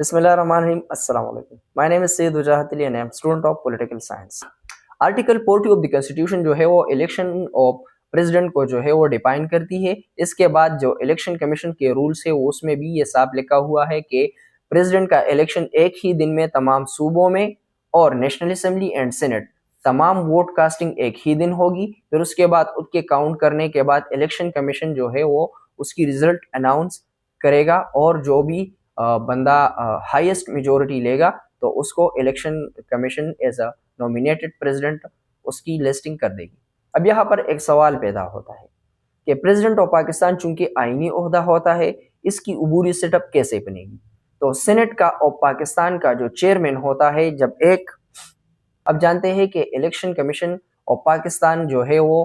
Bismillahirrahmanirrahim. Assalamu alaikum. My name is Sayyid Wajahat Ali and I am student of political science. Article 40 of the constitution जो है वो election of president को जो है वो define करती है। इसके बाद जो इलेक्शन कमीशन के रूल्स है वो उसमें भी ये साफ लिखा हुआ है कि प्रेसिडेंट का इलेक्शन एक ही दिन में तमाम सूबों में और नेशनल असेंबली एंड सेनेट तमाम वोट कास्टिंग एक ही दिन होगी। फिर उसके बाद उसके काउंट करने के बाद इलेक्शन कमीशन जो है वो उसकी रिजल्ट अनाउंस करेगा और जो भी बंदा हाईएस्ट मेजोरिटी लेगा तो उसको election commission as a nominated president उसकी लिस्टिंग कर देगी। अब यहाँ पर एक सवाल पैदा होता है कि प्रेसिडेंट ऑफ पाकिस्तान चूंकि आईनी ओहदा होता है, इसकी अबूरी सेटअप कैसे बनेगी। तो सेनेट का ऑफ पाकिस्तान का जो चेयरमैन होता है, जब एक अब जानते हैं कि इलेक्शन कमीशन ऑफ पाकिस्तान जो है वो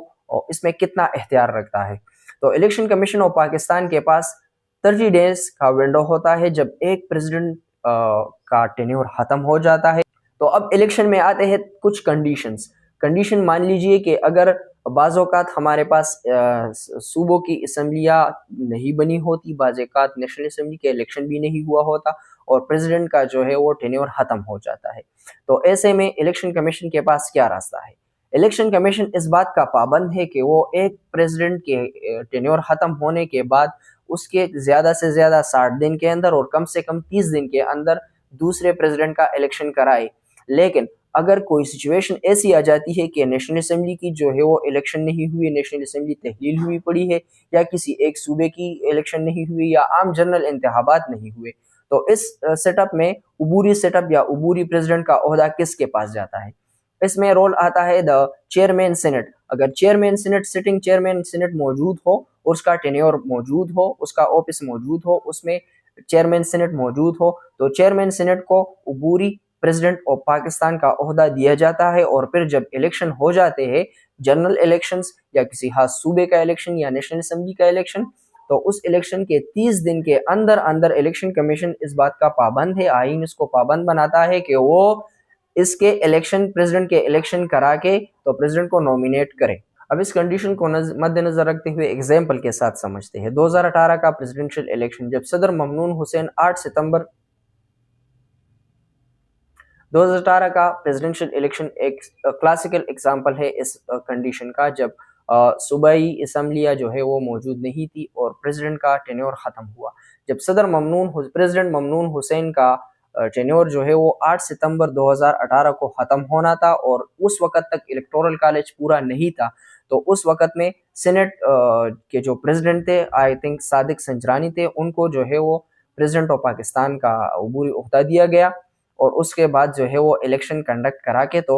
इसमें कितना इख्तियार रखता है। तो इलेक्शन कमीशन ऑफ पाकिस्तान के पास 30 डेज का विंडो होता है जब एक प्रेसिडेंट का टेन्योर ख़त्म हो जाता है। तो अब इलेक्शन में आते हैं कुछ कंडीशन मान लीजिए कि अगर बाज़ औक़ात हमारे पास सूबों की असम्बलियाँ नहीं बनी होती, बाज़ औक़ात नेशनल असम्बली के इलेक्शन भी नहीं हुआ होता और प्रेसिडेंट का जो है वो टेन्योर ख़त्म हो जाता है। तो ऐसे में इलेक्शन कमीशन के पास क्या रास्ता है। इलेक्शन कमीशन इस बात का पाबंद है कि वो एक प्रेसिडेंट के टेन्योर ख़त्म होने के बाद उसके ज़्यादा से ज़्यादा 60 दिन के अंदर और कम से कम 30 दिन के अंदर दूसरे प्रेसिडेंट का इलेक्शन कराए। लेकिन अगर कोई सिचुएशन ऐसी आ जाती है कि नेशनल असेंबली की जो है वो इलेक्शन नहीं हुई, नेशनल असेंबली तहलील हुई पड़ी है, या किसी एक सूबे की इलेक्शन नहीं हुई, या आम जनरल इंतखाबात नहीं हुए, तो इस सेटअप में अबूरी सेटअप या अबूरी प्रेसिडेंट का ओहदा किसके पास जाता है। इसमें रोल आता है द चेयरमैन सेनेट। अगर chairman senate, sitting chairman senate मौजूद हो और उसका टेन्योर मौजूद हो, उसका ऑफिस मौजूद हो, उसमें चेयरमैन सेनेट मौजूद हो, तो चेयरमैन सेनेट को अबूरी प्रेसिडेंट ऑफ पाकिस्तान का ओहदा दिया जाता है। और फिर जब इलेक्शन हो जाते हैं, जनरल इलेक्शंस या किसी खास सूबे का इलेक्शन या नेशनल असेंबली का इलेक्शन, तो उस इलेक्शन के 30 दिन के अंदर अंदर इलेक्शन कमीशन इस बात का पाबंद है, आईन इसको पाबंद बनाता है कि वो इसके इलेक्शन, प्रेसिडेंट के इलेक्शन करा के तो प्रेसिडेंट को नॉमिनेट करे। अब इस कंडीशन को मद्देनजर रखते हुए एग्जाम्पल के साथ समझते हैं। 2018 का प्रेसिडेंशियल इलेक्शन, जब सदर ममनून हुसैन 8 सितंबर 2018 का प्रेसिडेंशियल इलेक्शन एक क्लासिकल एग्जाम्पल है इस कंडीशन का, जब सूबाई असम्बलियाँ जो है वो मौजूद नहीं थी और प्रेसिडेंट का टेन्योर ख़त्म हुआ। जब प्रेसिडेंट ममनून हुसैन का टेन्योर जो है वो 8 सितंबर 2018 को ख़त्म होना था और उस वक़्त तक इलेक्टोरल कॉलेज पूरा नहीं था, तो उस वक़्त में सेनेट के जो प्रेसिडेंट थे, आई थिंक सादिक संजरानी थे, उनको जो है वो प्रेसिडेंट ऑफ पाकिस्तान का अबूरी ओहदा दिया गया और उसके बाद जो है वो इलेक्शन कंडक्ट करा के तो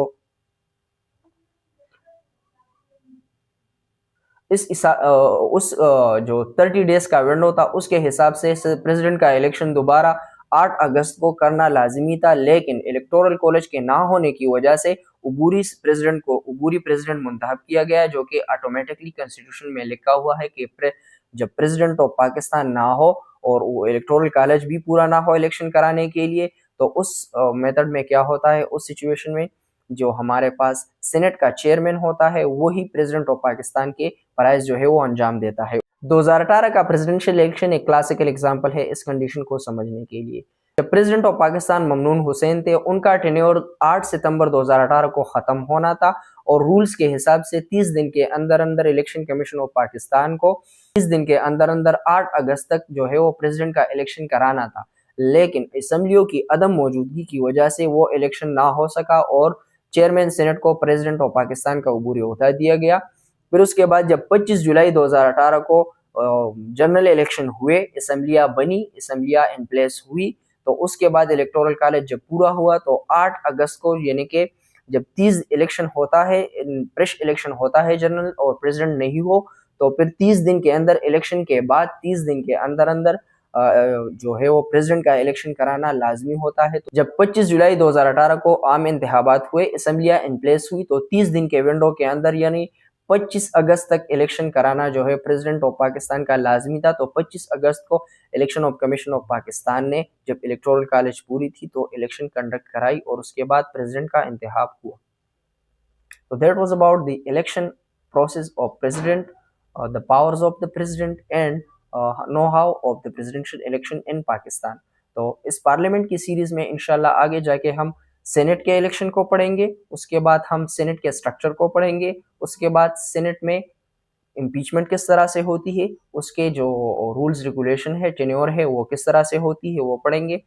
जो 30 डेज का विंडो था उसके हिसाब से प्रेसिडेंट का इलेक्शन दोबारा 8 अगस्त को करना लाजमी था। लेकिन इलेक्टोरल कॉलेज के ना होने की वजह से अबूरी प्रेसिडेंट मुंतखब किया गया, जो कि ऑटोमेटिकली कॉन्स्टिट्यूशन में लिखा हुआ है कि जब प्रेसिडेंट ऑफ पाकिस्तान ना हो और वो इलेक्टोरल कॉलेज भी पूरा ना हो इलेक्शन कराने के लिए, तो उस मेथड में क्या होता है, उस सिचुएशन में जो हमारे पास सेनेट का चेयरमैन होता है वही प्रेसिडेंट ऑफ पाकिस्तान के फराइज जो है वो अंजाम देता है। 2018 का प्रेसिडेंशियल इलेक्शन एक क्लासिकल एग्जांपल है इस कंडीशन को समझने के लिए। जब प्रेसिडेंट ऑफ पाकिस्तान ममनून हुसैन थे, उनका टेन्योर 8 सितंबर 2018 को ख़त्म होना था और रूल्स के हिसाब से 30 दिन के अंदर अंदर इलेक्शन कमीशन ऑफ पाकिस्तान को 30 दिन के अंदर अंदर 8 अगस्त तक जो है वो प्रेसिडेंट का इलेक्शन कराना था। लेकिन असम्बलियों की अदम मौजूदगी की वजह से वो इलेक्शन ना हो सका और चेयरमैन सेनेट को प्रेसिडेंट ऑफ पाकिस्तान का अबूरी ओहदा दिया गया। फिर उसके बाद जब 25 जुलाई 2018 को जनरल इलेक्शन हुए, असम्बलियाँ बनी, असम्बलियाँ इन प्लेस हुई, तो उसके बाद इलेक्टोरल कॉलेज जब पूरा हुआ तो 8 अगस्त को, यानी कि जब 30 इलेक्शन होता है, फ्रेश इलेक्शन होता है जनरल और प्रेसिडेंट नहीं हो, तो फिर 30 दिन के अंदर इलेक्शन के बाद 30 दिन के अंदर अंदर जो है वो प्रेसिडेंट का इलेक्शन कराना लाजमी होता है। तो जब 25 जुलाई 2018 को आम इंतखाबात हुए, असम्बलियाँ इन प्लेस हुई, तो 30 दिन के विंडो के अंदर यानी 25 अगस्त तक इलेक्शन कराना जो है प्रेसिडेंट ऑफ पाकिस्तान का लाजमी था। तो 25 अगस्त को election of commission of Pakistan ने जब इलेक्टोरल कॉलेज पूरी थी तो इलेक्शन कंडक्ट कराई और उसके बाद प्रेसिडेंट का इंतखाब हुआ। तो that was about the election process of president, the powers of the president and know-how of the presidential election in Pakistan. تو اس پارلیمنٹ کی سیریز میں انشاءاللہ آگے جا کے ہم سینٹ کے الیکشن کو پڑھیں گے، اس کے بعد ہم سینٹ کے سٹرکچر کو پڑھیں گے، اس کے بعد سینٹ میں امپیچمنٹ کس طرح سے ہوتی ہے، اس کے جو رولز ریگولیشن ہے، ٹینیور ہے، وہ کس طرح سے ہوتی ہے وہ پڑھیں گے.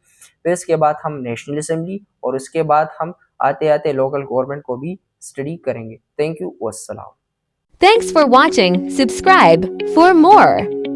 پھر اس کے بعد ہم نیشنل اسمبلی اور اس کے بعد ہم آتے آتے لوکل گورنمنٹ کو بھی اسٹڈی کریں گے. تھینک یو، والسلام. Thanks for watching. Subscribe for more.